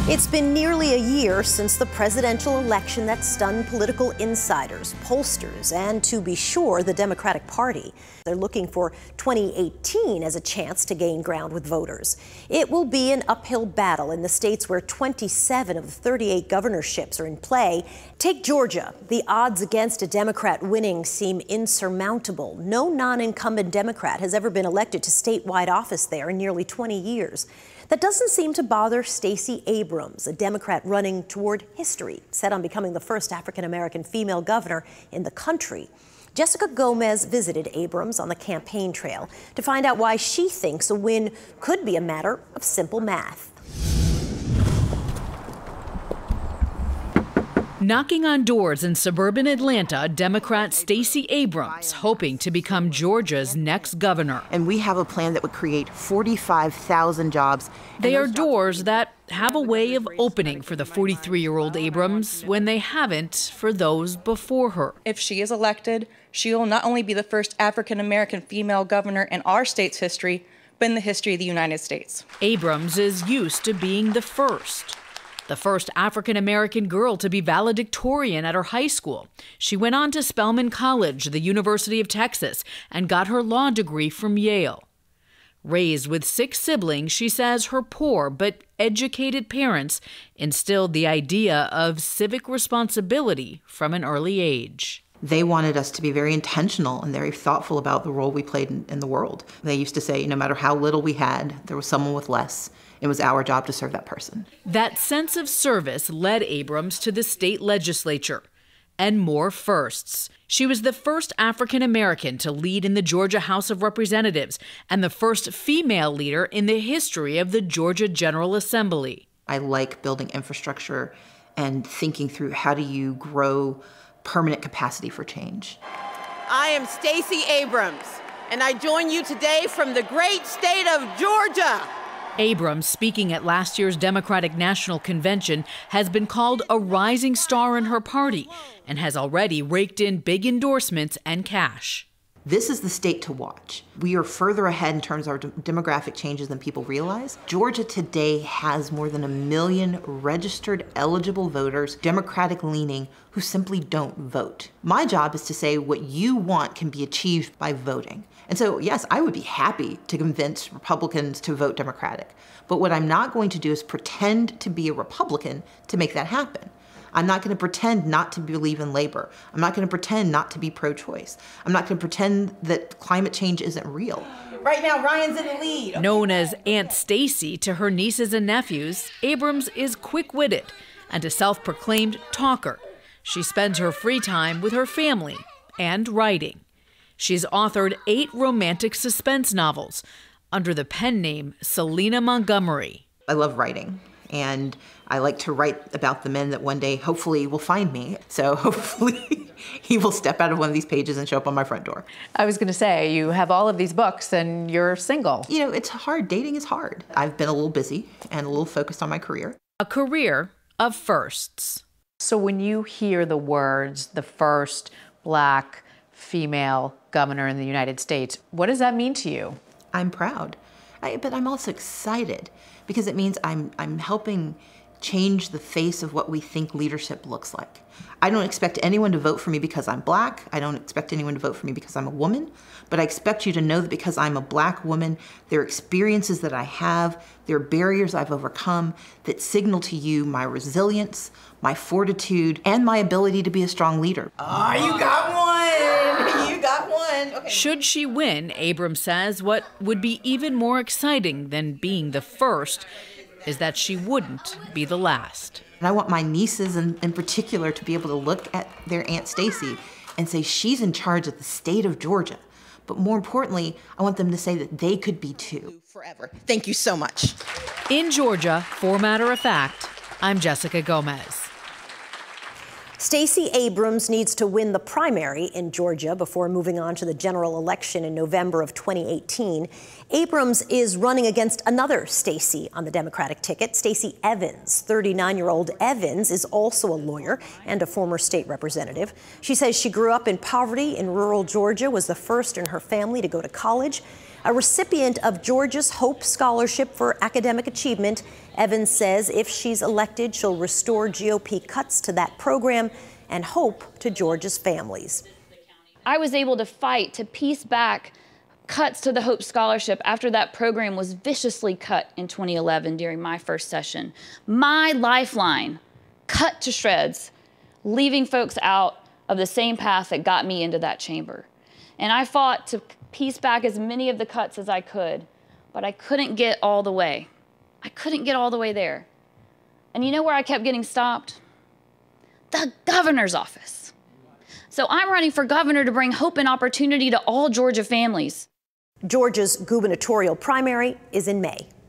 It's been nearly a year since the presidential election that stunned political insiders, pollsters, and, to be sure, the Democratic Party. They're looking for 2018 as a chance to gain ground with voters. It will be an uphill battle in the states where 27 of the 38 governorships are in play. Take Georgia. The odds against a Democrat winning seem insurmountable. No non-incumbent Democrat has ever been elected to statewide office there in nearly 20 years. That doesn't seem to bother Stacey Abrams, a Democrat running toward history, set on becoming the first African-American female governor in the country. Jessica Gomez visited Abrams on the campaign trail to find out why she thinks a win could be a matter of simple math. Knocking on doors in suburban Atlanta, Democrat Stacey Abrams hoping to become Georgia's next governor. And we have a plan that would create 45,000 jobs. They are doors that have a way of opening for the 43-year-old Abrams when they haven't for those before her. If she is elected, she will not only be the first African-American female governor in our state's history, but in the history of the United States. Abrams is used to being the first African-American girl to be valedictorian at her high school. She went on to Spelman College, the University of Texas, and got her law degree from Yale. Raised with 6 siblings, she says her poor but educated parents instilled the idea of civic responsibility from an early age. They wanted us to be very intentional and very thoughtful about the role we played in the world. They used to say, no matter how little we had, there was someone with less. It was our job to serve that person. That sense of service led Abrams to the state legislature and more firsts. She was the first African-American to lead in the Georgia House of Representatives and the first female leader in the history of the Georgia General Assembly. I like building infrastructure and thinking through how do you grow permanent capacity for change. I am Stacey Abrams, and I join you today from the great state of Georgia. Abrams, speaking at last year's Democratic National Convention, has been called a rising star in her party and has already raked in big endorsements and cash. This is the state to watch. We are further ahead in terms of our demographic changes than people realize. Georgia today has more than 1 million registered eligible voters, Democratic leaning, who simply don't vote. My job is to say what you want can be achieved by voting. And so, yes, I would be happy to convince Republicans to vote Democratic. But what I'm not going to do is pretend to be a Republican to make that happen. I'm not going to pretend not to believe in labor. I'm not going to pretend not to be pro-choice. I'm not going to pretend that climate change isn't real. Right now, Ryan's in the lead. Known as Aunt Stacey to her nieces and nephews, Abrams is quick-witted and a self-proclaimed talker. She spends her free time with her family and writing. She's authored 8 romantic suspense novels under the pen name Selena Montgomery. I love writing, and I like to write about the men that one day hopefully will find me. So hopefully he will step out of one of these pages and show up on my front door. I was going to say, you have all of these books and you're single. You know, it's hard. Dating is hard. I've been a little busy and a little focused on my career. A career of firsts. So when you hear the words, the first Black female governor in the United States, what does that mean to you? I'm proud, but I'm also excited because it means I'm helping change the face of what we think leadership looks like. I don't expect anyone to vote for me because I'm Black. I don't expect anyone to vote for me because I'm a woman, but I expect you to know that because I'm a Black woman, there are experiences that I have, there are barriers I've overcome that signal to you my resilience, my fortitude, and my ability to be a strong leader. Oh, you got one! You got one! Okay. Should she win, Abrams says, what would be even more exciting than being the first is that she wouldn't be the last. And I want my nieces in particular to be able to look at their Aunt Stacey and say, she's in charge of the state of Georgia. But more importantly, I want them to say that they could be too. Forever. Thank you so much. In Georgia, for matter of fact, I'm Jessica Gomez. Stacey Abrams needs to win the primary in Georgia before moving on to the general election in November of 2018. Abrams is running against another Stacey on the Democratic ticket, Stacey Evans. 39-year-old Evans is also a lawyer and a former state representative. She says she grew up in poverty in rural Georgia, was the first in her family to go to college. A recipient of Georgia's Hope Scholarship for Academic Achievement, Evans says if she's elected, she'll restore GOP cuts to that program and hope to Georgia's families. I was able to fight to piece back cuts to the Hope Scholarship after that program was viciously cut in 2011 during my first session. My lifeline cut to shreds, leaving folks out of the same path that got me into that chamber. And I fought to piece back as many of the cuts as I could, but I couldn't get all the way. I couldn't get all the way there. And you know where I kept getting stopped? The governor's office. So I'm running for governor to bring hope and opportunity to all Georgia families. Georgia's gubernatorial primary is in May.